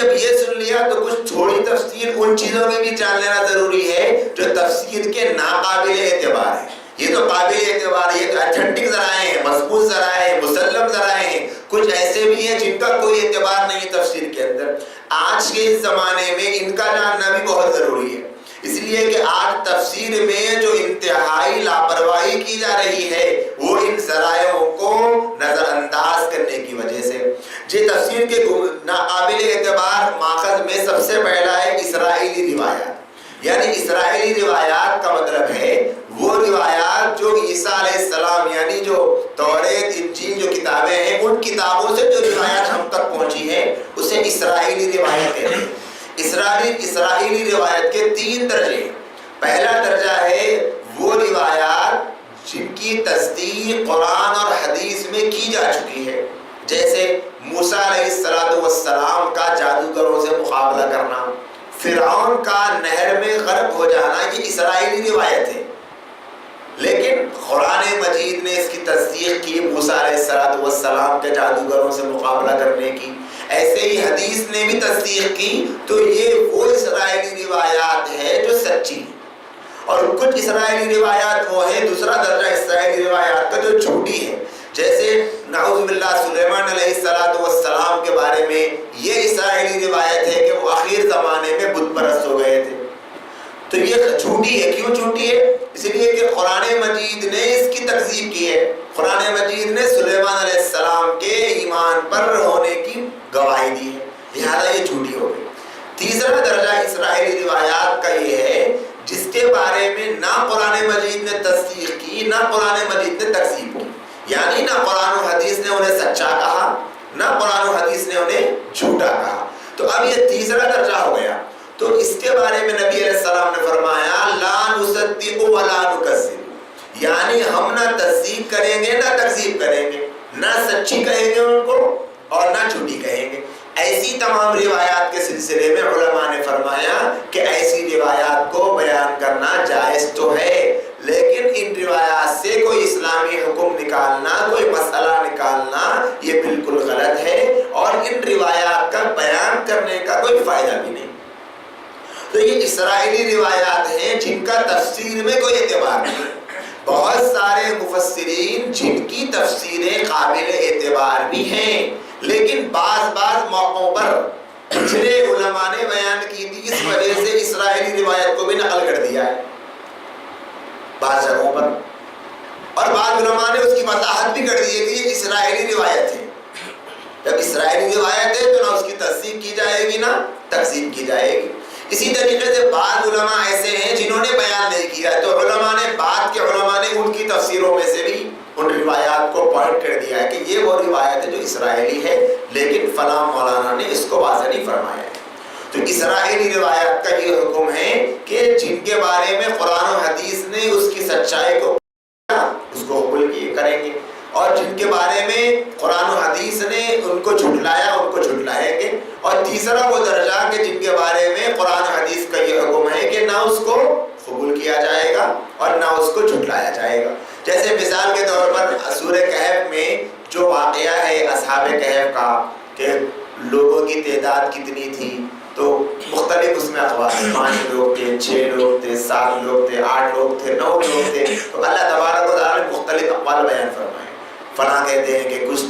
جب یہ سن لیا تو کچھ تھوڑی تفسیر ان چیزوں میں بھی جان لینا ضروری ہے جو تفسیر کے ناقابل اعتبار ہیں. یہ تو قابل اعتبار ہے، یہ تو اتھینٹک ذرائع ہیں، مضبوط ذرائع ہیں، مسلم ذرائع ہیں. کچھ ایسے بھی ہیں جن کا کوئی اعتبار نہیں تفسیر کے اندر. آج کے اس زمانے میں ان کا جاننا بھی بہت ضروری ہے، اس لیے کہ آج تفسیر میں جو انتہائی لاپرواہی کی جا رہی ہے وہ ان ذرائعوں کو نظر انداز کرنے کی وجہ سے. جی تفسیر کے ناقابل اعتبار ماخذ میں سب سے پہلا ہے اسرائیلی روایات. یعنی اسرائیلی روایات کا مطلب ہے وہ روایات جو عیسیٰ علیہ السلام یعنی جو توریت انجیل جو کتابیں ہیں ان کتابوں سے جو روایات ہم تک پہنچی ہیں اسے اسرائیلی روایت کہتے ہیں. اسرائیلی روایت کے 3 درجے ہیں. پہلا درجہ ہے وہ روایات جن کی تصدیق قرآن اور حدیث میں کی جا چکی ہے، جیسے موسیٰ علیہ السلام کا جادوگروں سے مقابلہ کرنا، فرعون کا نہر میں غرق ہو جانا، یہ اسرائیلی روایت ہے. لیکن قرآن مجید نے اس کی تصدیق کی موسیٰ علیہ السلام کے جادوگروں سے مقابلہ کرنے کی. ایسے ہی حدیث نے بھی تصدیق کی. تو یہ وہ اسرائیلی روایات ہے جو سچی ہیں. اور کچھ اسرائیلی روایات وہ ہیں، دوسرا درجہ اسرائیلی روایات کا جو جھوٹی ہے، جیسے نعوذ باللہ سلیمان علیہ السلام کے بارے میں یہ اسرائیلی روایت ہے کہ وہ آخر زمانے میں بت پرست ہو گئے تھے. تو یہ جھوٹی ہے. کیوں جھوٹی ہے؟ اس لیے کہ قرآن مجید نے اس کی تکذیب کی ہے. قرآن مجید نے سلیمان علیہ السلام کے ایمان پر ہونے کی گواہی دی ہے، لہذا یہ جھوٹی ہو گئی. تیسرا درجہ اسرائیلی روایات کا یہ ہے جس کے بارے میں نہ قرآن مجید نے تصدیق کی نہ قرآن مجید نے تکذیب کی. یعنی نہ قرآن و حدیث نے انہیں سچا کہا نہ قرآن و حدیث نے انہیں جھوٹا کہا. تو اب یہ تیسرا درجہ ہو گیا. تو اس کے بارے میں نبی علیہ السلام نے فرمایا لا نصدق ولا نکذب، یعنی ہم نہ تصدیق کریں گے نہ تکذیب کریں گے، نہ سچی کہیں گے ان کو اور نہ جھوٹی کہیں گے. ایسی تمام روایات کے سلسلے میں علماء نے فرمایا کہ ایسی روایات کو بیان کرنا جائز تو ہے، لیکن ان روایات سے کوئی اسلامی حکم نکالنا، کوئی مسئلہ نکالنا یہ بالکل غلط ہے اور ان روایات کا بیان کرنے کا کوئی فائدہ بھی نہیں. تو یہ اسرائیلی روایات ہیں جن کا تفسیر میں کوئی اعتبار نہیں. بہت سارے مفسرین جن کی تفسیریں قابل اعتبار بھی ہیں، لیکن بعض موقعوں پر پچھلے علماء نے بیان کی تھی، اس وجہ سے اسرائیلی روایت کو بھی نقل کر دیا ہے بعض جگہوں پر. اور بعض علماء نے اس کی وضاحت بھی کر دی ہے کہ یہ اسرائیلی روایت ہے. جب اسرائیلی روایت ہے تو نہ اس کی تصدیق کی جائے گی نہ تکذیب کی جائے گی. اسی طریقے سے بعض علماء ایسے ہیں جنہوں نے بیان نہیں کیا، تو علماء نے بعد کے علماء نے ان کی تفسیروں میں سے بھی ان روایات کو پوائنٹ کر دیا ہے کہ یہ وہ روایت ہے جو اسرائیلی ہے، لیکن فلاں مولانا نے اس کو واضح نہیں فرمایا ہے. تو اسرائیلی روایت کا یہ حکم ہے کہ جن کے بارے میں قرآن و حدیث نے اس کی سچائی کو اس کو قبول کیے کریں گے، اور جن کے بارے میں قرآن و حدیث نے ان کو جھٹلایا ان کو جھٹلائیں گے. اور تیسرا وہ درجہ کہ جن کے بارے میں قرآن و حدیث کا یہ حکم ہے کہ نہ اس کو قبول کیا جائے گا اور نہ اس کو جھٹلایا جائے گا. جیسے مثال کے طور پر سورہ کہف میں جو واقعہ ہے اصحاب کہف کا کہ لوگوں کی تعداد کتنی تھی، تو مختلف اس میں اقوال، 5 لوگ تھے، 6 لوگ تھے، 7 لوگ تھے، 8 لوگ تھے، 9 لوگ تھے. تو اللہ تبارک و تعالیٰ نے مختلف اقوال بیان فرمائے. فلاں کہتے ہیں کہ کچھ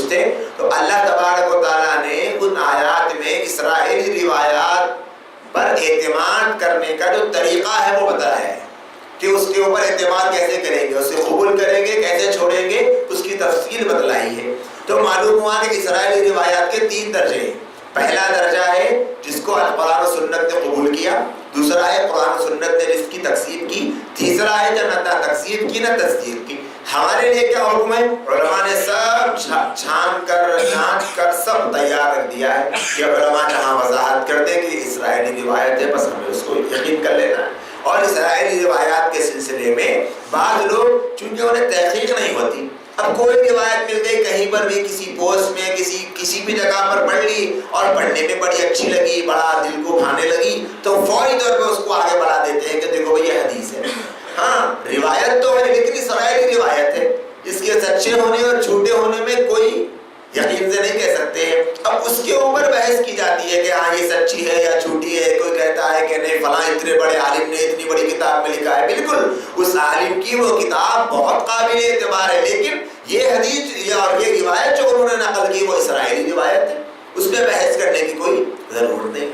تھے. تو اللہ تبارک و تعالیٰ نے ان آیات میں اسرائیلی روایات پر اعتماد کرنے کا جو طریقہ ہے وہ بتایا ہے کہ اس کے اوپر اعتماد کیسے کریں گے، اسے قبول کریں گے کیسے چھوڑیں گے، اس کی تفصیل بتلائی ہے. تو معلوم ہوا کہ اسرائیلی روایات کے 3 درجے ہیں. پہلا درجہ ہے جس کو قرآن و سنت نے قبول کیا، دوسرا ہے قرآن و سنت نے جس کی تکذیب کی، تیسرا ہے جب نہ تکذیب کی نہ تصدیق کی. ہمارے لیے کیا حکم ہے؟ علماء نے سب چھان کر جانچ کر سب تیار کر دیا ہے کہ علماء جہاں وضاحت کر دیں کہ اسرائیلی روایت ہے بس ہمیں اس کو یقین کر لینا ہے. اور اسرائیلی روایات کے سلسلے میں بعض لوگ چونکہ انہیں تحقیق نہیں ہوتی، اب کوئی روایت مل گئی کہیں پر بھی کسی پوسٹ میں کسی بھی جگہ پر پڑھ لی اور پڑھنے میں بڑی اچھی لگی، بڑا دل کو بھانے لگی، تو فوری طور پہ اس کو آگے بڑھا دیتے ہیں کہ دیکھو یہ حدیث ہے. ہاں روایت تو ہے لیکن اسرائیلی روایت ہے، اس کے سچے ہونے اور جھوٹے ہونے میں کوئی یقین سے نہیں کہہ سکتے ہیں. اب اس کے اوپر بحث کی جاتی ہے کہ ہاں یہ سچی ہے یا جھوٹی ہے. کوئی کہتا ہے کہ نہیں فلاں اتنے بڑے عالم نے اتنی بڑی کتاب میں لکھا ہے. بالکل اس عالم کی وہ کتاب بہت قابل اعتبار ہے، لیکن یہ حدیث اور یہ روایت جو انہوں نے نقل کی وہ اسرائیلی روایت ہے، اس میں بحث کرنے کی کوئی ضرورت نہیں.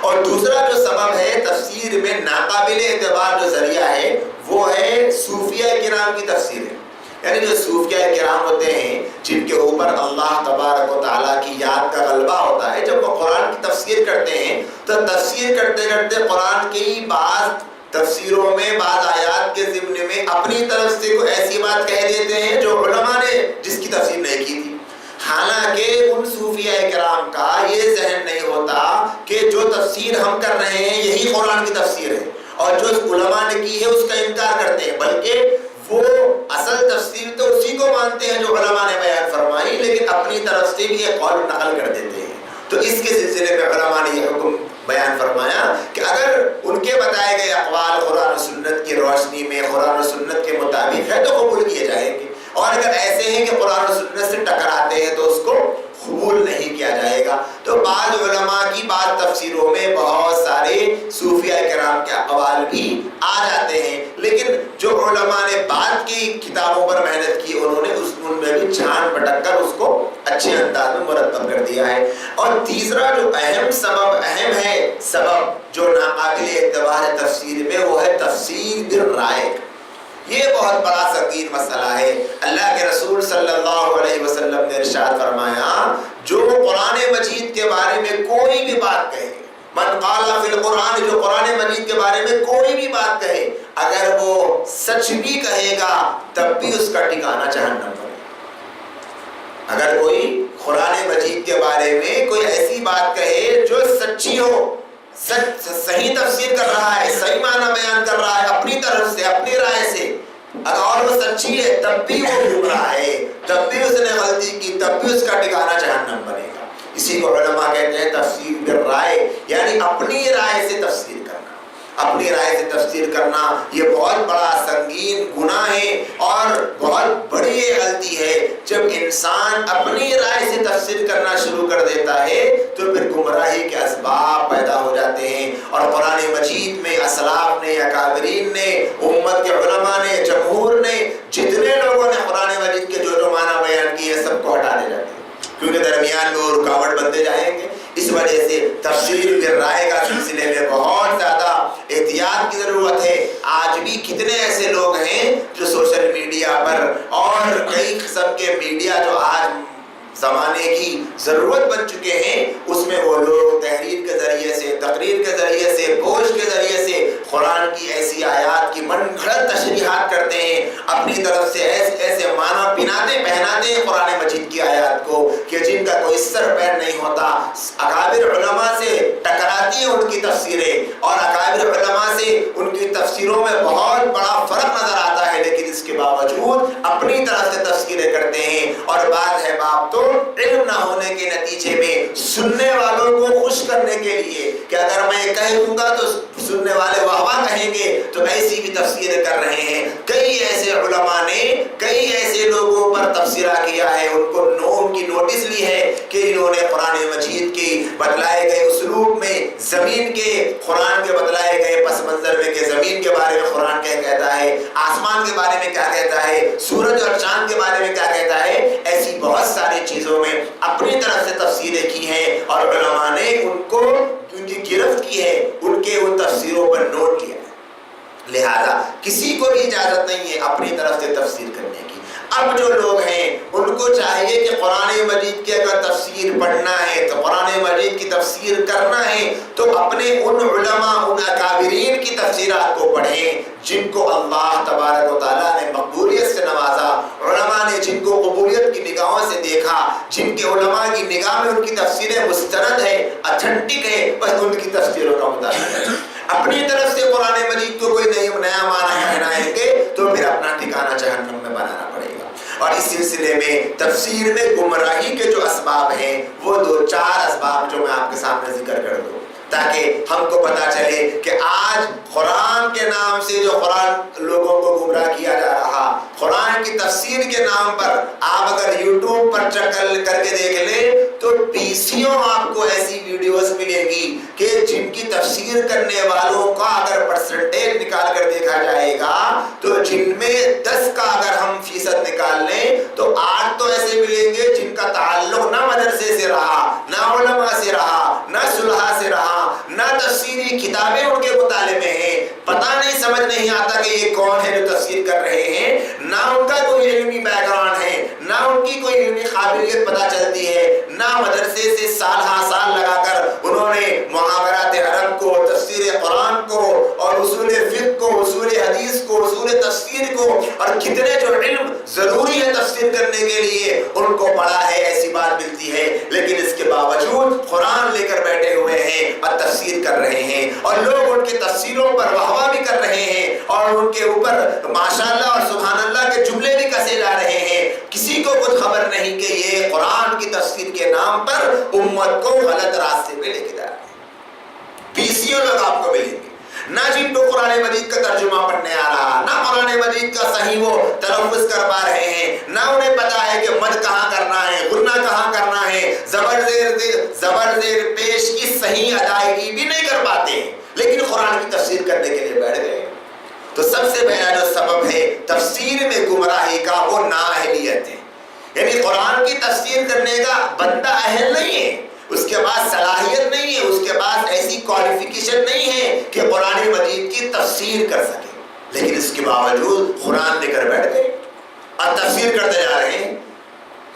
اور دوسرا جو سبب ہے تفسیر میں ناقابل اعتبار جو ذریعہ ہے وہ ہے صوفیہ کرام کی تفسیر ہے. یعنی جو صوفیہ کرام ہوتے ہیں جن کے اوپر اللہ تبارک و تعالیٰ کی یاد کا غلبہ ہوتا ہے، جب وہ قرآن کی تفسیر کرتے ہیں تو تفسیر کرتے کرتے قرآن کی بعض تفسیروں میں بعض آیات کے ضمن میں اپنی طرف سے کوئی ایسی بات کہہ دیتے ہیں جو علماء نے جس کی تفسیر نہیں کی تھی. حالانکہ ان صوفیہ کرام کا یہ ذہن نہیں ہوتا کہ جو تفسیر ہم کر رہے ہیں یہی قرآن کی تفسیر ہے، اور جو علماء نے کی ہے اس کا انکار کرتے ہیں، بلکہ وہ اصل تفسیر تو اسی کو مانتے ہیں جو علماء نے بیان فرمائی، لیکن اپنی طرف سے بھی یہ قول نقل کر دیتے ہیں. تو اس کے سلسلے میں علماء نے یہ حکم بیان فرمایا کہ اگر ان کے بتائے گئے اقوال قرآن و سنت کی روشنی میں قرآن و سنت کے مطابق ہے تو قبول کیے جائیں گے، اور اگر ایسے ہیں کہ قرآن و سنت سے ٹکراتے ہیں تو اس کو قبول نہیں کیا جائے گا. تو بعض علماء کی بعض تفسیروں میں بہت سارے صوفیہ کرام کے اقوال بھی آ جاتے ہیں، لیکن جو علماء نے بعد کی کتابوں پر محنت کی انہوں نے ان میں بھی چھان پٹک کر اس کو اچھے انداز میں مرتب کر دیا ہے. اور تیسرا جو سبب جو ناقابل اعتبار ہے تفسیر میں وہ ہے تفسیر بالرائے. یہ بہت بڑا سنگین مسئلہ ہے. اللہ کے رسول صلی اللہ علیہ وسلم نے ارشاد فرمایا جو قرآن مجید کے بارے میں کوئی بھی بات کہے، من قال فی القرآن، جو قرآن مجید کے بارے میں کوئی بھی بات کہے اگر وہ سچ بھی کہے گا تب بھی اس کا ٹھکانہ جہنم پر ہے. اگر کوئی قرآن مجید کے بارے میں کوئی ایسی بات کہے جو سچی ہو، صحیح تفسیر کر رہا ہے، صحیح معنی بیان کر رہا ہے اپنی طرف سے اپنی رائے سے، اور وہ سچی ہے تب بھی وہ گمراہ ہے، تب بھی اس نے غلطی کی، تب بھی اس کا ٹھکانہ جہنم بنے گا. اسی کو علماء کہتے ہیں تفسیر بالرائے، یعنی اپنی رائے سے تفسیر کرنا. اپنی رائے سے تفسیر کرنا یہ بہت بڑا سنگین گناہ ہے اور بہت بڑی غلطی ہے. جب انسان اپنی رائے سے تفسیر کرنا شروع کر دیتا ہے تو پھر گمراہی کے اسباب پیدا ہو جاتے ہیں. اور قرآن مجید میں اسلاف نے، اکابرین نے، امت کے علماء نے، جمہور نے، جتنے لوگوں نے قرآن مجید کے جو معنی بیان کیے سب کو ہٹا دے جاتے ہیں، کیونکہ درمیان میں وہ رکاوٹ بنتے جائیں گے. اس وجہ سے تفسیر بالرائے کا سلسلے میں بہت زیادہ احتیاط کی ضرورت ہے. آج بھی کتنے ایسے لوگ ہیں جو سوشل میڈیا پر اور کئی قسم کے میڈیا جو آج زمانے کی ضرورت بن چکے ہیں، اس میں وہ لوگ تحریر کے ذریعے سے، تقریر کے ذریعے سے، پوسٹ کے ذریعے سے قرآن کی ایسی آیات کی من گھڑت تشریحات کرتے ہیں، اپنی طرف سے ایسے معنی پہناتے ہیں قرآن مجید کی آیات کو کہ جن کا کوئی سر پیر نہیں ہوتا. اکابر علماء سے ٹکراتی ہیں ان کی تفسیریں، اور اکابر علماء سے ان کی تفسیروں میں بہت بڑا فرق نظر آتا ہے، لیکن اس کے باوجود اپنی طرف سے تفسیریں کرتے ہیں. اور بات ہے باپ تو علم نہ ہونے کے نتیجے میں سننے والوں کو خوش کرنے کے لیے کہ اگر میں کہہ دوں گا تو سننے والے واہ واہ کہیں گے، تو ایسی بھی تفسیریں کر رہے ہیں. کئی ایسے علماء نے کئی ایسے لوگوں پر تفسیرہ کیا ہے، ان کو ان کی نوٹس لی ہے کہ انہوں نے قرآن مجید کی بتلائے گئے اسلوب میں زمین کے، قرآن کے بتلائے گئے پس منظر میں کہ زمین کے بارے میں قرآن کیا کہتا ہے، آسمان کے بارے میں کیا کہتا ہے، سورج اور چاند کے بارے میں کیا کہتا ہے، ایسی بہت ساری چیزوں میں اپنی طرف سے تفسیریں کی ہیں، اور علماء نے ان کی گرفت کی ہے، ان کے ان تفسیروں پر نوٹ کیا ہے. لہذا کسی کو بھی اجازت نہیں ہے اپنی طرف سے تفسیر کرنے کی. اب جو لوگ ہیں ان کو چاہیے کہ قرآن مجید کی اگر تفسیر پڑھنا ہے تو قرآن مجید کی تفسیر کرنا ہے تو اپنے ان علماء، ان اکابرین کی تفسیرات کو پڑھیں جن کو اللہ تبارک و تعالیٰ نے مقبولیت سے نوازا، علماء نے جن کو قبولیت کی نگاہوں سے دیکھا، جن کے علماء کی نگاہ میں ان کی تفسیریں مستند ہے، اتھینٹک ہے، بس ان کی تفسیروں کا مطالعہ کریں. اپنی طرف سے قرآن مجید کو کوئی نیا معنی پہنائیں گے تو پھر اپنا ٹھکانہ جہنم میں بنانا پڑے گا. اور اس سلسلے میں تفسیر میں گمراہی کے جو اسباب ہیں وہ 2-4 اسباب جو میں آپ کے سامنے ذکر کر دوں تاکہ ہم کو پتا چلے کہ آج قرآن کے نام سے جو قرآن لوگوں کو گمراہ کیا جا رہا، قرآن کی تفسیر کے نام پر آپ اگر یوٹیوب پر چکر کر کے دیکھ لیں تو بیسیوں آپ کو ایسی ویڈیوز ملیں گی کہ جن کی تفسیر کرنے والوں کا اگر پرسنٹیج نکال کر دیکھا جائے گا تو جن میں 10 کا اگر ہم فیصد نکال لیں تو 8 تو ایسے ملیں گے جن کا تعلق نہ مدرسے سے رہا، نہ علماء سے رہا، نہ صلحاء سے رہا، نہ تفسیری کتابیں ان کے مطالعے میں ہیں، پتہ نہیں سمجھ نہیں آتا کہ یہ کون ہے جو تفسیر کر رہے ہیں، نہ ان کا کوئی علمی بیک گراؤنڈ ہے، نہ ان کی کوئی علمی قابلیت پتہ چلتی ہے، نہ مدرسے سے سال ہا سال لگا کر انہوں نے محاورات عرب کو، تفسیر قرآن کو اور اصول فقہ کو، اصول حدیث کو، اصول تفسیر کو اور کتنے جو علم ضروری ہے تفسیر کرنے کے لیے ان کو پڑھا ہے، ایسی بات ملتی ہے۔ لیکن اس کے باوجود قرآن لے کر بیٹھے ہوئے ہیں اور تفسیر کر رہے ہیں اور لوگ ان کے تفسیروں پر واہ واہ بھی کر رہے ہیں اور ان کے اوپر ماشاءاللہ اور سبحان اللہ کے جملے بھی کسے جا رہے ہیں۔ کسی کو کچھ خبر نہیں کہ یہ قرآن کی تفسیر کے نام پر امت کو غلط راستے پہ لے کے جا رہے ہیں۔ بیسیوں لوگ آپ کو ملیں گے نہ جن کو قرآن مجید کا ترجمہ پڑھنے آ رہا، نہ قرآن مجید کا صحیح وہ تلفظ کر پا رہے ہیں، نہ انہیں پتا ہے کہ مد کہاں کرنا ہے، غنہ کہاں کرنا ہے، زبر زیر پیش کی صحیح ادائیگی بھی نہیں کر پاتے ہیں، لیکن قرآن کی تفسیر کرنے کے لیے بیٹھ گئے۔ تو سب سے پہلا جو سبب ہے تفسیر میں گمراہی کا وہ نااہلیت ہے، یعنی قرآن کی تفسیر کرنے کا بندہ اہل نہیں ہے، اس کے پاس صلاحیت نہیں ہے، اس کے پاس ایسی کوالیفیکیشن نہیں ہے کہ قرآن مجید کی تفسیر کر سکے، لیکن اس کے باوجود قرآن لے کر بیٹھ گئے اور تفسیر کرتے جا رہے ہیں۔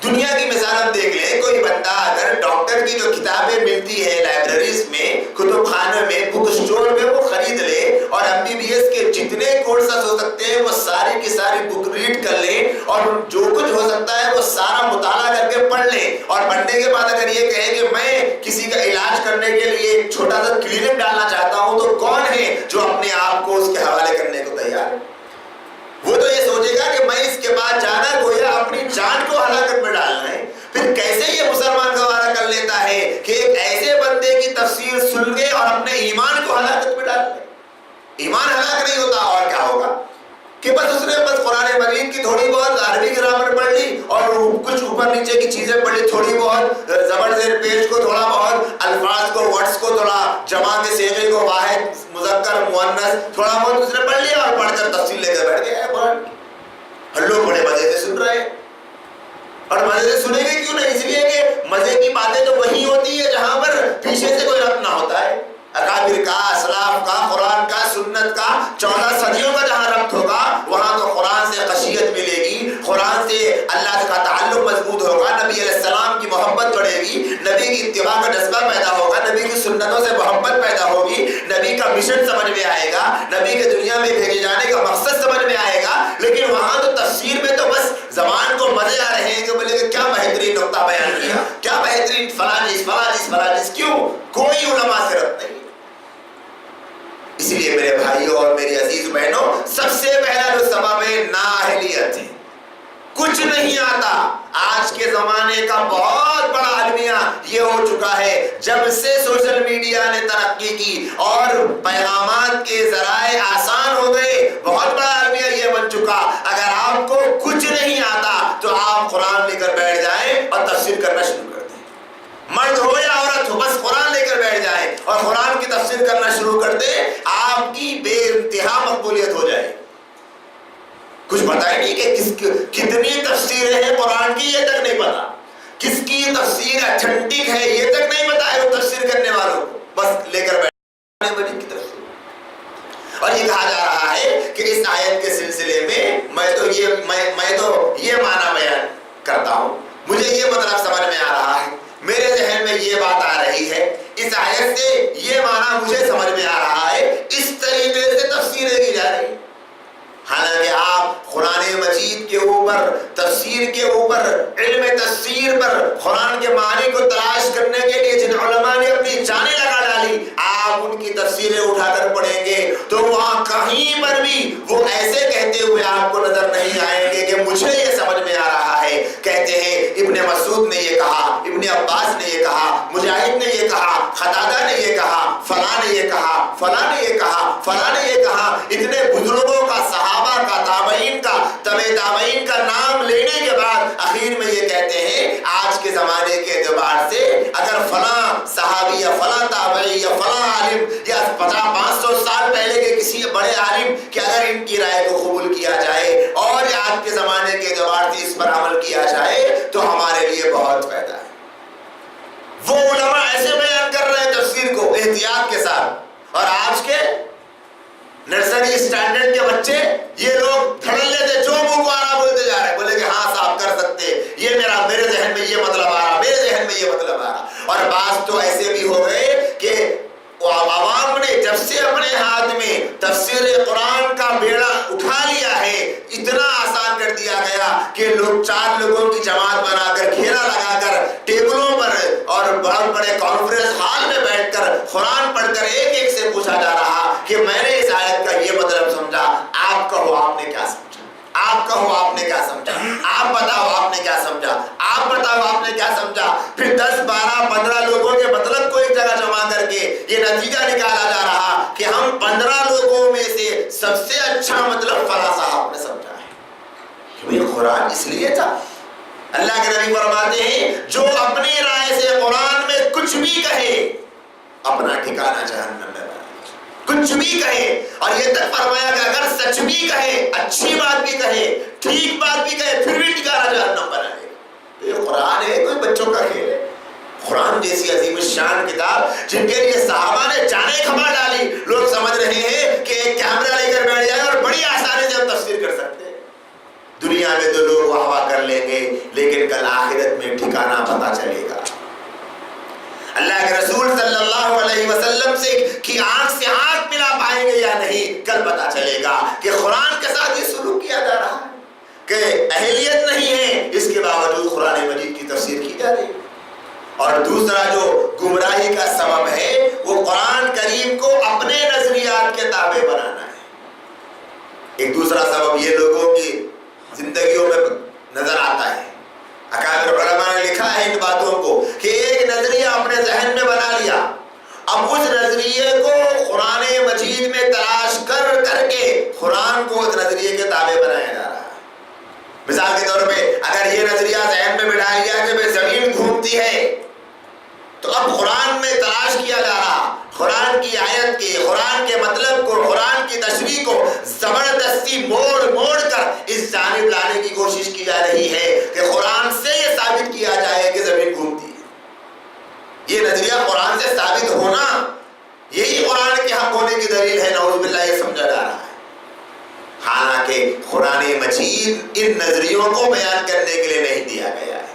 دنیا کی مثال ہم دیکھ لیں، کوئی بندہ اگر ڈاکٹر کی جو کتابیں ملتی ہے لائبریریز میں، کتب خانوں میں، بک اسٹور میں، وہ خرید لے اور MBBS کے جتنے کورسز ہو سکتے ہیں وہ ساری کی ساری بک ریڈ کر لیں اور جو کچھ ہو سکتا ہے وہ سارا مطالعہ کر کے پڑھ لیں، اور پڑھنے کے بعد اگر یہ کہے کہ میں کسی کا علاج کرنے کے لیے ایک چھوٹا سا کلینک ڈالنا چاہتا ہوں، تو کون ہے جو اپنے آپ کو اس کے حوالے کرنے کو تیار ہے؟ وہ تو یہ سوچے گا کہ میں اس کے بعد جانا گویا اپنی جان کو ہلاکت میں ڈالنا ہے۔ پھر کیسے یہ مسلمان گوارا کر لیتا ہے کہ ایک ایسے بندے کی تفسیر سن کے اور اپنے ایمان کو ہلاکت میں ڈال لے؟ ایمان ہلاک نہیں ہوتا، اور کیا ہوگا کہ بس اس نے بس قرآن مجید کی تھوڑی بہت عربی گرامر پڑھ لی اور کچھ اوپر نیچے کی چیزیں پڑھ لی، تھوڑی بہت زبر زیر پیش کو، تھوڑا بہت الفاظ کو، ورڈز کو، تھوڑا جمع کے صیغے کو، واحد مذکر مؤنث تھوڑا بہت اس نے پڑھ لیا اور پڑھ کر تفصیل لے کر بیٹھ گیا ہے قرآن کی، اور لوگ بڑے مزے سے سن رہے ہیں۔ اور مزے سے سنیں گے کیوں نہیں؟ اس لیے کہ مزے کی باتیں تو وہی ہوتی ہے جہاں پر پیچھے سے کوئی ربط نہ ہوتا ہے۔ اکابر کا، اسلاف کا، قرآن کا، سنت کا، 14 صدیوں کا جہاں ربط ہوگا وہاں تو قرآن سے خشیت ملے گی، قرآن سے اللہ کا تعلق مضبوط ہوگا، نبی علیہ السلام کی محبت بڑھے گی، نبی کی اتباع کا جذبہ پیدا ہوگا، نبی کی سنتوں سے محبت پیدا ہوگی، نبی کا مشن سمجھ میں آئے گا، نبی کے دنیا میں بھیجے جانے کا مقصد سمجھ میں آئے گا۔ لیکن وہاں تو تفسیر میں تو بس زبان کو مزے آ رہے ہیں کہ بولے کہ کیا بہترین نقطہ بیان کیا، کیا بہترین فلاں چیز فلاں چیز فلاں چیز، کیوں؟ کوئی علماء سے ربط نہیں۔ اس لیے میرے بھائیوں اور میری عزیز بہنوں، سب سے پہلا جو سبب ہے نااہلیت ہے، کچھ نہیں آتا۔ آج کے زمانے کا بہت بڑا المیہ یہ ہو چکا ہے، جب سے سوشل میڈیا نے ترقی کی اور پیغامات کے ذرائع آسان ہو گئے، بہت بڑا المیہ یہ بن چکا، اگر آپ کو کچھ نہیں آتا تو آپ قرآن لے کر بیٹھ جائیں اور تفسیر کرنا شروع کر دیں، مرد ہو یا عورت ہو، بس قرآن لے کر بیٹھ جائیں اور قرآن کی تفسیر کرنا شروع کر دیں، آپ کی بے انتہا مقبولیت ہو جائے۔ کچھ پتہ ہی نہیں کہ کتنی تفسیریں ہیں قرآن کی، یہ تک نہیں پتا، کس کی تفسیر اتھینٹک ہے یہ تک نہیں پتا ہے وہ تفسیر کرنے والوں کو، بس لے کر بیٹھے مجید کی تفسیر۔ اور یہ کہا جا رہا ہے کہ اس آیت کے سلسلے میں میں تو یہ معنی بیان کرتا ہوں، مجھے یہ مطلب سمجھ میں آ رہا ہے، میرے ذہن میں یہ بات آ رہی ہے، اس آیت سے یہ معنی مجھے سمجھ میں آ رہا ہے، اس طریقے سے تفسیریں کی جا رہی ہیں۔ حالانکہ آپ قرآن مجید کے اوپر، تفسیر کے اوپر، علم تفسیر پر، قرآن کے معنی کو تلاش کرنے کے لیے جن علماء نے اپنی جانیں لگا ڈالی، آپ ان کی تفسیریں اٹھا کر پڑھیں گے تو وہاں کہیں پر بھی وہ ایسے کہتے ہوئے آپ کو نظر نہیں آئیں گے کہ مجھے یہ سمجھ میں آ رہا ہے۔ کہتے ہیں ابن مسعود نے یہ کہا، ابن عباس نے یہ کہا، مجاہد نے یہ کہا، قتادہ نے یہ کہا، فلاں نے یہ کہا، فلاں نے یہ کہا، فلاں نے یہ کہا، اتنے بزرگوں کا، صحابہ کا، تابعین کا، تابعین کا نام لینے کے بعد آخر میں یہ کہتے ہیں آج کے زمانے کے اعتبار سے اگر فلاں صحابی یا فلاں تابعی یا فلاں عالم یا 50-500 سال پہلے کے کسی بڑے عالم کہ اگر ان کی رائے کو قبول کیا جائے اور آج کے زمانے کے اعتبار سے اس پر عمل کیا جائے تو ہمارے لیے بہت فائدہ ہے۔ وہ علماء ایسے بیان کر رہے ہیں تفسیر کو احتیاط کے ساتھ، اور آج کے نرسری اسٹینڈرڈ کے بچے یہ لوگ دھڑل لیتے، جو منہ کو آ رہا بولتے جا رہے ہیں، بولے کہ ہاں صاحب کر سکتے، یہ میرے ذہن میں یہ مطلب آ رہا، میرے ذہن میں یہ مطلب آ رہا۔ اور بعض تو ایسے بھی ہو گئے کہ عوام نے جب سے اپنے ہاتھ میں تفسیر قرآن کا بیڑا اٹھا لیا ہے، اتنا آسان کر دیا گیا کہ لوگ 4 لوگوں کی جماعت بنا کر گھیرا لگا کر ٹیبلوں پر اور بڑے بڑے کانفرنس ہال میں بیٹھ کر قرآن پڑھ کر ایک ایک سے پوچھا جا رہا کہ میں نے اس آیت کا یہ مطلب سمجھا، آپ کہو آپ نے کیا سمجھا، آپ کہو آپ نے کیا سمجھا، آپ بتاؤ آپ نے کیا سمجھا، آپ بتاؤ آپ نے کیا سمجھا۔ پھر 10 12 15 لوگوں کے مطلب کو ایک جگہ جمع کر کے یہ نتیجہ نکالا جا رہا کہ ہم 15 لوگوں میں سے سب سے اچھا مطلب فلاں صاحب نے سمجھا ہے۔ کیونکہ قرآن اس لیے تھا، اللہ کے نبی فرماتے ہیں جو اپنی رائے سے قرآن میں کچھ بھی کہے اپنا ٹھکانہ جہنم میں، کچھ بھی کہے، اور یہ تک فرمایا کہ اگر سچ بھی کہے، اچھی بات بھی کہے، ٹھیک بات بھی کہے، پھر بھی ٹھکانہ جہنم بنا لے۔ یہ قرآن ہے، کوئی بچوں کا کھیل ہے؟ قرآن جیسی عظیم الشان کتاب جن کے لیے صحابہ نے جانیں کھپا ڈالی، لوگ سمجھ رہے ہیں کہ ایک کیمرہ لے کر بیٹھ جائے اور بڑی آسانی سے ہم تفسیر کر سکتے ہیں۔ دنیا میں تو لوگ واہ واہ کر لیں گے، لیکن کل آخرت میں ٹھکانہ پتہ چلے گا۔ اللہ کے رسول صلی اللہ علیہ وسلم سے کی آنکھ سے آنکھ ملا پائیں گے یا نہیں، کل پتہ چلے گا کہ قرآن کے ساتھ یہ سلوک کیا جا رہا ہے کہ اہلیت نہیں ہے، اس کے باوجود قرآن مجید کی تفسیر کی جا رہی ہے۔ اور دوسرا جو گمراہی کا سبب ہے وہ قرآن کریم کو اپنے نظریات کے تابع بنانا ہے۔ ایک دوسرا سبب یہ لوگوں کی زندگیوں میں نظر آتا ہے، اکابر علماء نے لکھا ہے ان باتوں کو کہ ایک نظریہ اپنے ذہن میں بنا لیا، اب اس نظریے کو قرآن مجید میں تلاش کر کر کے قرآن کو اس نظریے کے تابع بنایا جا رہا ہے۔ مثال کے طور پہ اگر یہ نظریہ ذہن میں بٹھا لیا کہ زمین گھومتی ہے، تو اب قرآن میں تلاش کیا جا رہا، قرآن کی آیت کے، قرآن کے مطلب کو، قرآن کی تشریح کو زبردستی موڑ موڑ کر اس جانب لانے کی کوشش کی جا رہی ہے کہ قرآن سے یہ ثابت کیا جائے کہ زمین گھومتی ہے۔ یہ نظریہ قرآن سے ثابت ہونا یہی قرآن کے حق ہونے کی دلیل ہے، نعوذ باللہ یہ سمجھا جا رہا ہے۔ حالانکہ قرآن مجید ان نظریوں کو بیان کرنے کے لیے نہیں دیا گیا ہے۔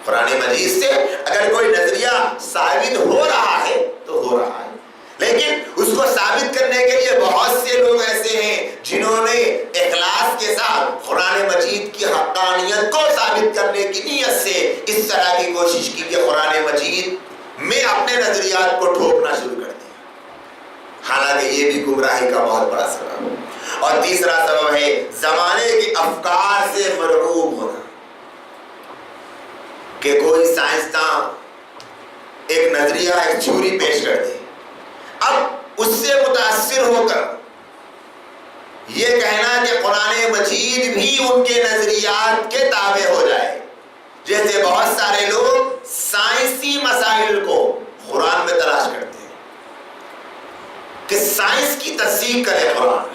قرآن مجید سے اگر کوئی نظریہ ثابت ہو رہا ہے تو ہو رہا ہے، لیکن اس کو ثابت کرنے کے لیے بہت سے لوگ ایسے ہیں جنہوں نے اخلاص کے ساتھ قرآن مجید کی حقانیت کو ثابت کرنے کی نیت سے اس طرح کی کوشش کی کہ قرآن مجید میں اپنے نظریات کو ٹھوکنا شروع کر دیا، حالانکہ یہ بھی گمراہی کا بہت بڑا سبب ہے۔ اور تیسرا سبب ہے زمانے کے افکار سے مرعوب ہونا، کہ کوئی سائنسداں ایک نظریہ، ایک تھیوری پیش کر دے، اب اس سے متاثر ہو کر یہ کہنا کہ قرآن مجید بھی ان کے نظریات کے تابع ہو جائے۔ جیسے بہت سارے لوگ سائنسی مسائل کو قرآن میں تلاش کرتے ہیں کہ سائنس کی تصدیق کرے قرآن،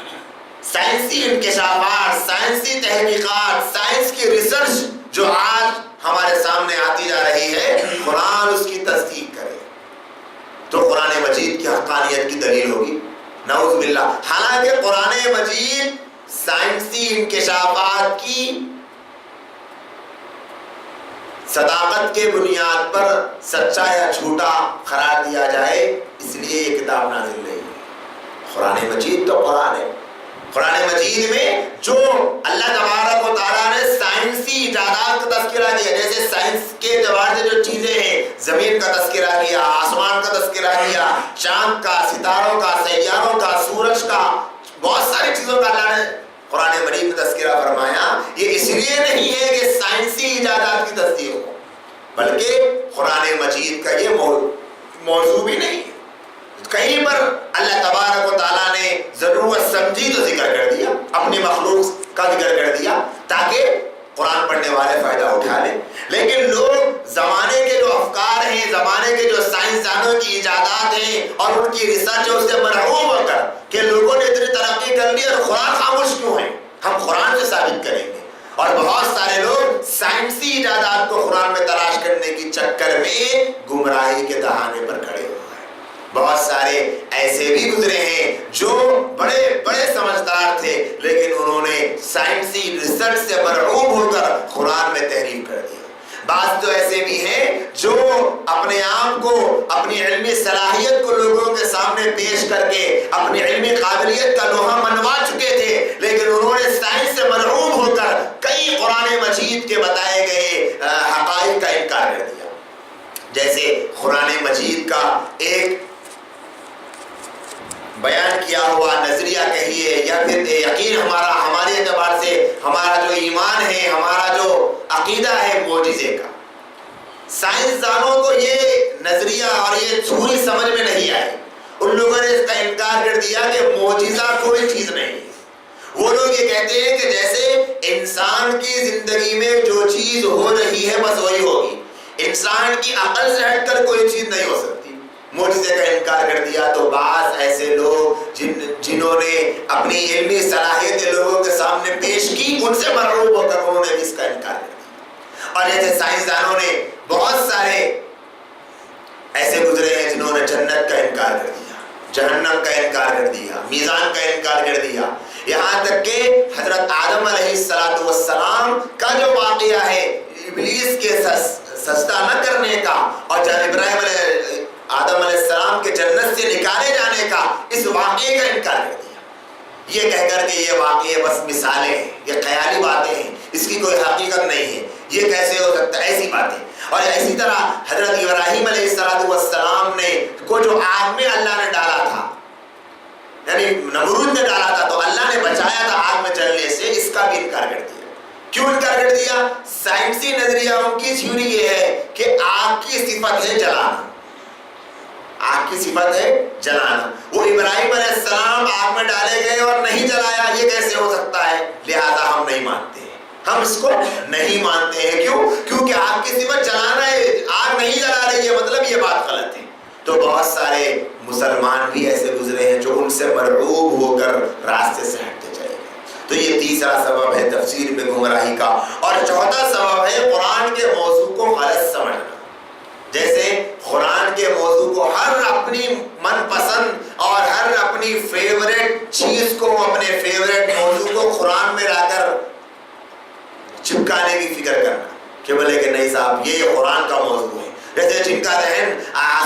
سائنسی انکشافات، سائنسی تحقیقات، سائنس کی ریسرچ جو آج ہمارے سامنے آتی جا رہی ہے، قرآن اس کی تصدیق کرے تو قرآن مجید کی حقانیت کی دلیل ہوگی، نعوذ باللہ۔ حالانکہ قرآن مجید سائنسی انکشافات کی صداقت کے بنیاد پر سچا یا جھوٹا قرار دیا جائے، اس لیے یہ کتاب نازل نہیں ہے۔ قرآن مجید تو قرآن ہے، قرآن مجید میں جو اللہ تبارک و تعالیٰ نے سائنسی ایجادات کا تذکرہ کیا، جیسے سائنس کے اعتبار سے جو چیزیں ہیں، زمین کا تذکرہ کیا، آسمان کا تذکرہ کیا، چاند کا، ستاروں کا، سیاروں کا، سورج کا، بہت ساری چیزوں کا اللہ نے قرآن مجید میں تذکرہ فرمایا۔ یہ اس لیے نہیں ہے کہ سائنسی ایجادات کی تصدیق ہو، بلکہ قرآن مجید کا یہ موضوع بھی نہیں ہے۔ کہیں پر اللہ تبارک و تعالیٰ نے ضرورت سمجھی تو ذکر کر دیا، اپنی مخلوق کا ذکر کر دیا تاکہ قرآن پڑھنے والے فائدہ اٹھا لیں. لیکن لوگ زمانے کے جو افکار ہیں، زمانے کے جو سائنسدانوں کی ایجادات ہیں اور ان کی ریسرچ سے مرعوب ہو کر کہ لوگوں نے اتنی ترقی کر لی اور قرآن خاموش کیوں ہے، ہم قرآن سے ثابت کریں گے. اور بہت سارے لوگ سائنسی ایجادات کو قرآن میں تلاش کرنے کی چکر میں گمراہی کے دہانے پر کھڑے ہوئے ہیں. بہت سارے ایسے بھی گزرے ہیں جو بڑے بڑے سمجھدار تھے لیکن انہوں نے سائنسی ریسرچ سے مرعوب ہو کر قرآن میں تحریف کر دیا. بعض تو ایسے بھی ہیں جو اپنے آپ کو، اپنی علمی صلاحیت کو لوگوں کے سامنے پیش کر کے اپنی علمی قابلیت کا لوہا منوا چکے تھے لیکن انہوں نے سائنس سے مرعوب ہو کر کئی قرآن مجید کے بتائے گئے حقائق کا انکار کر دیا. جیسے قرآن مجید کا ایک بیان کیا ہوا نظریہ کہیے یا پھر یقین ہمارے اعتبار سے ہمارا جو ایمان ہے، ہمارا جو عقیدہ ہے معجزے کا، سائنسدانوں کو یہ نظریہ اور یہ تھیوری سمجھ میں نہیں آئی. ان لوگوں نے اس کا انکار کر دیا کہ معجزہ کوئی چیز نہیں ہے. وہ لوگ یہ کہتے ہیں کہ جیسے انسان کی زندگی میں جو چیز ہو رہی ہے بس وہی ہوگی، انسان کی عقل سے ہٹ کر کوئی چیز نہیں ہو سکتی. معجزے کا انکار کر دیا. تو بعض ایسے لوگ جنہوں نے اپنی علمی صلاحیتیں لوگوں کے سامنے پیش کی، ان سے مرعوب ہو کر انہوں نے بھی اس کا انکار کر دیا. اور جیسے سائنسدانوں نے بہت سارے ایسے گزرے ہیں جنہوں نے جنت کا انکار کر دیا، جہنم کا انکار کر دیا، میزان کا انکار کر دیا. یہاں تک کہ حضرت آدم علیہ السلام کا جو واقعہ ہے ابلیس کے سجدہ نہ کرنے کا اور جناب ابراہیم آدم علیہ السلام کے جنت سے نکالے جانے کا، اس واقعے کا انکار کر دیا، یہ کہہ کر کہ یہ واقعے بس مثالیں ہیں، یہ خیالی باتیں ہیں، اس کی کوئی حقیقت نہیں ہے، یہ کیسے ہو سکتا ہے، ایسی باتیں. اور اسی طرح حضرت ابراہیم علیہ السلام نے کو جو آگ میں اللہ نے ڈالا تھا، یعنی نمرود نے ڈالا تھا تو اللہ نے بچایا تھا آگ میں جلنے سے، اس کا بھی انکار کر دیا. کیوں انکار کر دیا؟ سائنسی نظریہ ان کی تھیوری یہ ہے کہ آگ کی صفت ہے جلانا، آگ کی صفت ہے جلانا. وہ ابراہیم علیہ السلام آگ میں ڈالے گئے اور نہیں جلایا، یہ کیسے ہو سکتا ہے؟ لہذا ہم نہیں مانتے ہیں، ہم اس کو نہیں مانتے ہیں. کیوں؟ کیونکہ آگ کی صفت جلانا ہے، آگ نہیں جلا رہی ہے، مطلب یہ بات غلط ہے. تو بہت سارے مسلمان بھی ایسے گزرے ہیں جو ان سے مرعوب ہو کر راستے سے ہٹتے چلے گئے. تو یہ تیسرا سبب ہے تفسیر میں گمراہی کا. اور چوتھا سبب ہے قرآن کے موضوع کو غلط سمجھنا. جیسے قرآن کے موضوع کو ہر اپنی من پسند اور ہر اپنی فیوریٹ چیز کو، اپنے فیوریٹ موضوع کو قرآن میں لا کر چپکانے کی فکر کرنا کہ بولے کہ نہیں صاحب یہ قرآن کا موضوع ہے. جیسے جن کا ذہن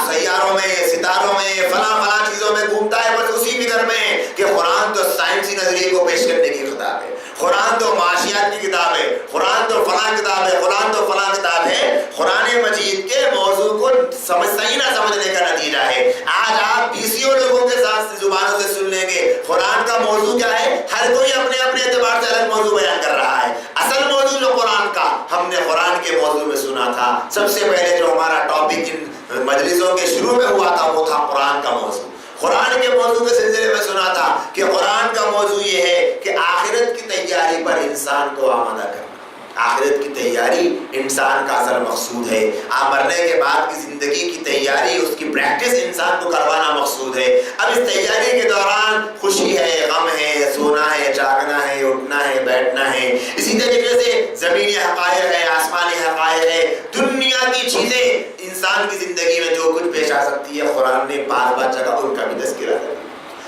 سیاروں میں، ستاروں میں، فلاں چیزوں میں گھومتا ہے، بس اسی فکر میں کہ قرآن تو سائنسی نظریے کو پیش کرنے کی کتاب ہے، قرآن تو معاشیات کی کتاب ہے، قرآن تو فلاں کتاب ہے، قرآن تو فلاں کتاب ہے. قرآن مجید کے موضوع کو صحیح نہ سمجھنے کا نتیجہ ہے آج آپ بیسیوں لوگوں کے ساتھ زبانوں سے سن لیں گے قرآن کا موضوع کیا ہے. ہر کوئی اپنے اپنے اعتبار سے الگ موضوع بیان کر رہا ہے. اصل موضوع جو قرآن کا ہم نے قرآن کے موضوع میں سنا تھا. سب سے پہلے جو ہمارا ٹاپک ان مجلسوں کے شروع میں ہوا تھا وہ تھا قرآن کا موضوع. قرآن کے موضوع کے سلسلے میں سنا تھا کہ قرآن کا موضوع یہ ہے کہ آخرت کی تیاری پر انسان کو آمادہ کرنا. آخرت کی تیاری انسان کا اصل مقصود ہے. مرنے کے بعد کی زندگی کی تیاری، اس کی پریکٹس انسان کو کروانا مقصود ہے. اب اس تیاری کے دوران خوشی ہے، غم ہے، سونا ہے، جاگنا ہے، اٹھنا ہے، بیٹھنا ہے. اسی طریقے سے زمینی حقائق ہے، آسمانی حقائق ہے، دنیا کی چیزیں انسان کی زندگی میں جو کچھ پیش آ سکتی ہے قرآن نے بار بار جگہ ان کا بھی تذکرہ کیا.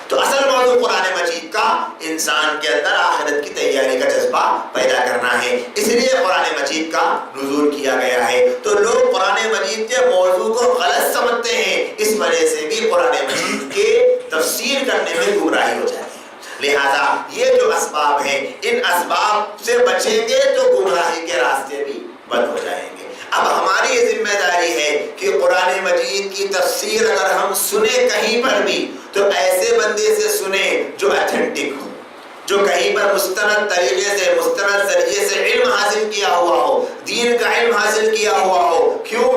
تو اصل موضوع قرآن مجید کا انسان کے اندر آخرت کی تیاری کا جذبہ پیدا کرنا ہے. اس لیے قرآن مجید کا نزول کیا گیا ہے. تو لوگ قرآن مجید کے موضوع کو غلط سمجھتے ہیں، اس وجہ سے بھی قرآن مجید کے تفسیر کرنے میں گمراہی ہو جاتی ہے. لہذا یہ جو اسباب ہیں ان اسباب سے بچیں گے تو گمراہی کے راستے بھی بند ہو جائیں گے. اب ہماری یہ ذمہ داری ہے کہ قرآن مجید کی تفسیر اگر ہم سنیں کہیں پر بھی تو ایسے بندے سے سنیں جو ایتھنٹک ہو، جو کہیں پر مستند طریقے سے، مستند ذریعے سے علم حاصل کیا ہوا ہو، دین کا علم حاصل کیا ہوا ہو. کیوں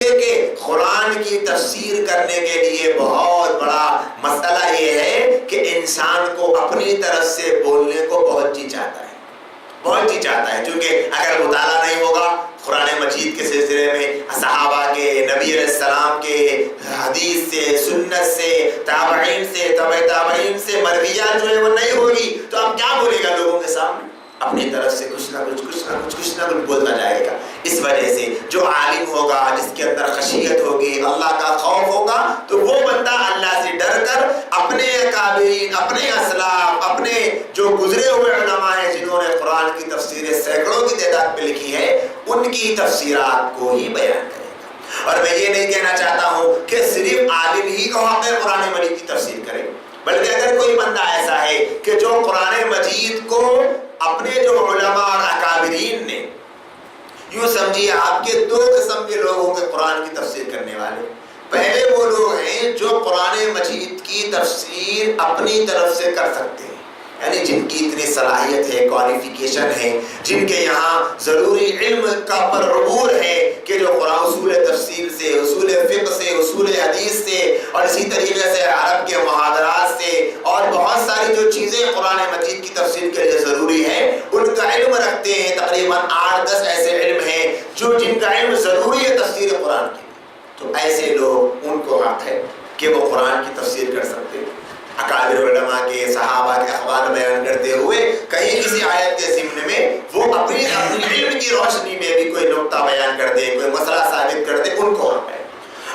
کہ قرآن کی تفسیر کرنے کے لیے بہت بڑا مسئلہ یہ ہے کہ انسان کو اپنی طرف سے بولنے کو بہت جی چاہتا ہے. بہت چیز چاہتا ہے، چونکہ اگر مطالعہ نہیں ہوگا قرآن مجید کے سلسلے میں صحابہ کے، نبی علیہ السلام کے حدیث سے، سنت سے، تابعین سے، تبع تابعین سے مرویات جو ہے وہ نہیں ہوگی تو اب کیا بولے گا لوگوں کے سامنے؟ اپنی طرف سے کچھ نہ کچھ بولتا جائے گا۔ اس وجہ سے جو عالم ہوگا، جس کے اندر خشیت ہوگی، اللہ کا خوف ہوگا، تو وہ بندہ اللہ سے ڈر کر اپنے اکابرین، اپنے اسلاف، اپنے جو گزرے ہوئے علماء ہیں جنہوں نے قرآن کی تفسیریں سینکڑوں کی تعداد پہ لکھی ہے، ان کی تفسیرات کو ہی بیان کرے گا۔ اور میں یہ نہیں کہنا چاہتا ہوں کہ صرف عالم ہی کو حق ہے قرآن مجید کی تفسیر کرے، بلکہ اگر کوئی بندہ ایسا ہے کہ جو قرآن مجید کو اپنے جو علماء اور اکابرین نے، یوں سمجھیے آپ کے دو قسم کے لوگ ہوں گے قرآن کی تفسیر کرنے والے۔ پہلے وہ لوگ ہیں جو قرآن مجید کی تفسیر اپنی طرف سے کر سکتے ہیں، یعنی جن کی اتنی صلاحیت ہے، کوالیفیکیشن ہے، جن کے یہاں ضروری علم کا پر عبور ہے کہ جو قرآن اصول تفسیر سے، اصول فقہ سے، اصول حدیث سے، اور اسی طریقے سے عرب کے محاورات سے، اور بہت ساری جو چیزیں قرآن مجید کی تفسیر کے لیے ضروری ہے ان کا علم رکھتے ہیں۔ تقریباً 8-10 ایسے علم ہیں جن کا علم ضروری ہے تفسیر قرآن کی، تو ایسے لوگ ان کو حق ہے کہ وہ قرآن کی تفسیر کر سکتے ہیں۔ اکابر علماء کے، صحابہ کے اقوال بیان کرتے ہوئے کہیں کسی آیت کے ضمن میں وہ اپنی علم کی روشنی میں بھی کوئی نقطہ بیان کر دے، کوئی مسئلہ ثابت کر دے، ان کو حق ہے۔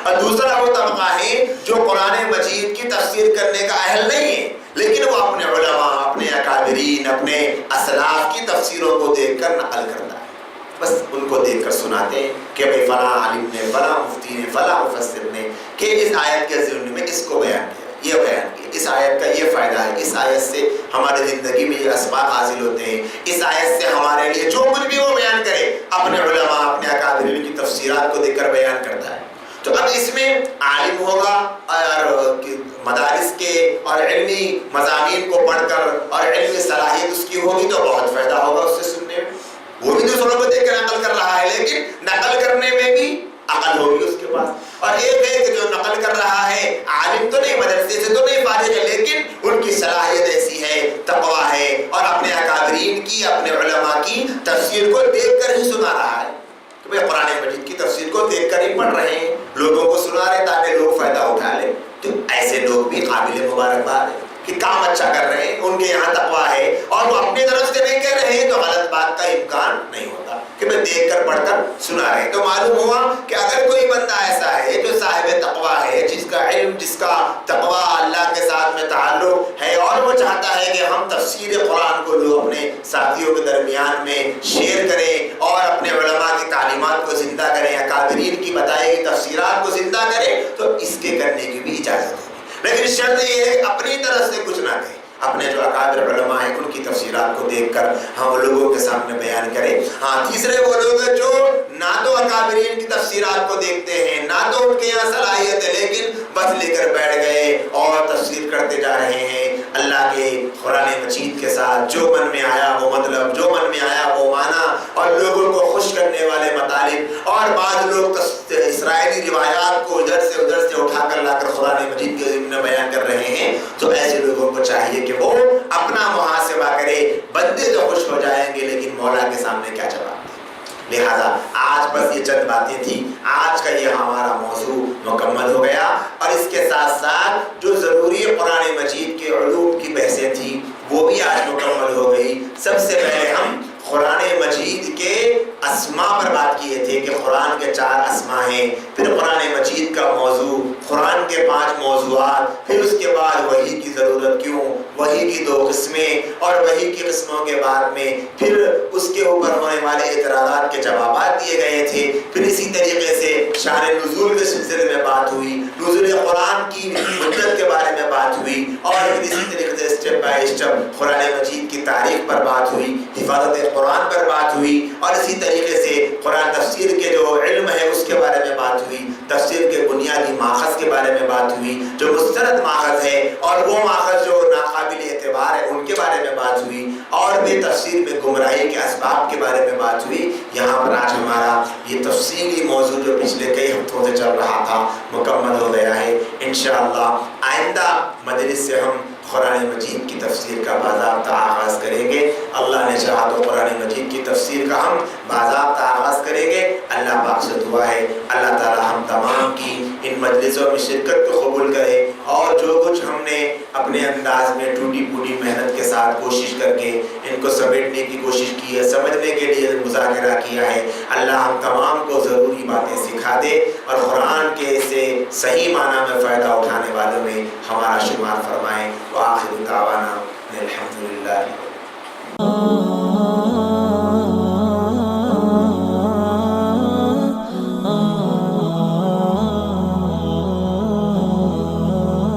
اور دوسرا وہ طبقہ ہے جو قرآن مجید کی تفسیر کرنے کا اہل نہیں ہے، لیکن وہ اپنے علماء، اپنے اکابرین، اپنے اسلاف کی تفسیروں کو دیکھ کر نقل کرتا ہے، بس ان کو دیکھ کر سناتے ہیں کہ بھئی فلاں عالم نے، فلاں مفتی نے، فلاں مفسر نے کہ اس آیت کے ضمن میں اس کو بیان کیا، یہ بیان کیا، اس آیت کا یہ فائدہ ہے، اس آیت سے ہمارے زندگی میں یہ اسباق حاصل ہوتے ہیں، اس آیت سے ہمارے لیے جو کچھ بھی وہ بیان کرے اپنے علماء، اپنے اکابرین کی تفسیرات کو دیکھ کر بیان کرتا ہے۔ تو اب اس میں عالم ہوگا اور مدارس کے اور علمی مضامین کو پڑھ کر اور علمی صلاحیت اس کی ہوگی تو بہت فائدہ ہوگا اس سے سننے میں، وہ بھی دوسروں کو دیکھ کر نقل کر رہا ہے، لیکن نقل کرنے میں بھی عقل ہوگی اس کے پاس۔ اور ایک ہے کہ جو نقل کر رہا ہے عالم تو نہیں، مدرسے سے تو نہیں فارغ ہے، لیکن ان کی صلاحیت ایسی ہے، تقویٰ ہے، اور اپنے اکابرین کی، اپنے علماء کی تفسیر کو دیکھ کر ہی سنا رہا ہے کہ بھئی قرآن مجید کی تفسیر کو دیکھ کر ہی پڑھ رہے ہیں، لوگوں کو سنا رہے تاکہ لوگ فائدہ اٹھا لیں۔ تو ایسے لوگ بھی قابل مبارکباد ہیں کہ کام اچھا کر رہے ہیں، ان کے یہاں تقویٰ ہے اور وہ اپنی طرف سے نہیں کہہ رہے ہیں تو غلط بات کا امکان نہیں ہوتا کہ میں دیکھ کر پڑھ کر سنا رہے ہیں۔ تو معلوم ہوا کہ اگر کوئی بندہ ایسا ہے جو صاحب تقویٰ ہے، جس کا علم، جس کا تقویٰ اللہ کے ساتھ میں تعلق ہے، اور وہ چاہتا ہے کہ ہم تفسیر قرآن کو جو اپنے ساتھیوں کے درمیان میں شیئر کریں اور اپنے علماء کی تعلیمات کو زندہ کریں، اکابرین کی بتائی گئی تفسیرات کو زندہ کریں، تو اس کے کرنے کی بھی اجازت ہے، لیکن شرط یہ ہے اپنی طرف سے کچھ نہ کہیں، اپنے جو اکابر علماء ہیں ان کی تفسیرات کو دیکھ کر ہم لوگوں کے سامنے بیان کریں۔ ہاں، تیسرے وہ لوگ ہیں جو نہ تو اکابرین کی تفسیرات کو دیکھتے ہیں، نہ تو ان کے یہاں صلاحیت ہے، لیکن بس لے کر بیٹھ گئے اور تفسیر کرتے جا رہے ہیں اللہ کے قرآن مجید کے ساتھ، جو من میں آیا وہ مطلب، جو من میں آیا وہ معنی، اور لوگوں کو خوش کرنے والے مطالب، اور بعض لوگ اسرائیلی روایات کو ادھر سے اٹھا کر لا کر قرآن مجید کے ضمن بیان کر رہے ہیں۔ تو ایسے لوگوں کو چاہیے کہ وہ اپنا محاسبہ کرے، بندے تو خوش ہو جائیں گے لیکن مولا کے سامنے کیا جواب دیں۔ لہذا آج بس یہ چند باتیں تھیں، آج کا یہ ہمارا موضوع مکمل ہو گیا، اور اس کے ساتھ ساتھ جو ضروری قرآن مجید کے علوم کی بحثیں تھیں وہ بھی آج مکمل ہو گئی۔ سب سے پہلے ہم قرآن مجید کے اسماء پر بات کیے تھے کہ قرآن کے 4 اسماء ہیں، پھر قرآن مجید کا موضوع، قرآن کے 5 موضوعات، پھر اس کے بعد وحی کی ضرورت کیوں، وحی کی 2 قسمیں، اور وحی کی قسموں کے بعد میں پھر اس کے اوپر ہونے والے اعتراضات کے جوابات دیے گئے تھے، پھر اسی طریقے سے شان نزول کے سلسلے میں بات ہوئی، نزول قرآن کی مدت کے بارے میں بات ہوئی، اور پھر اسی طریقے سے اسٹیپ بائی اسٹیپ قرآن مجید کی تاریخ پر بات ہوئی، حفاظت قرآن پر بات ہوئی، اور اسی طریقے سے قرآن تفسیر کے جو علم ہے اس کے بارے میں بات ہوئی، تفسیر کے بنیادی ماخذ کے بارے میں بات ہوئی، جو مستند ماخذ ہے اور وہ ماخذ جو ناقابل اعتبار ہے ان کے بارے میں بات ہوئی، اور بھی تفسیر میں گمراہی کے اسباب کے بارے میں بات ہوئی۔ یہاں پر آج ہمارا یہ تفصیلی موضوع جو پچھلے کئی ہفتوں سے چل رہا تھا مکمل ہو گیا ہے۔ انشاءاللہ آئندہ مجلس سے ہم قرآن مجید کی تفسیر کا باضابطہ آغاز کریں گے. اللہ نے چاہا تو قرآن مجید کی تفسیر کا ہم باضابطہ آغاز کریں گے. اللہ پاک سے دعا ہے اللہ تعالی ہم تمام کی ان مجلسوں میں شرکت کو قبول کرے، اور جو کچھ ہم نے اپنے انداز میں ٹوٹی پھوٹی محنت کے ساتھ کوشش کر کے ان کو سمیٹنے کی کوشش کی ہے، سمجھنے کے لیے مذاکرہ کیا ہے، اللہ ہم تمام کو ضروری باتیں سکھا دے اور قرآن کے سے صحیح معنی میں فائدہ اٹھانے والوں میں ہمارا شمار فرمائیں. وآخر دعوانا الحمدللہ.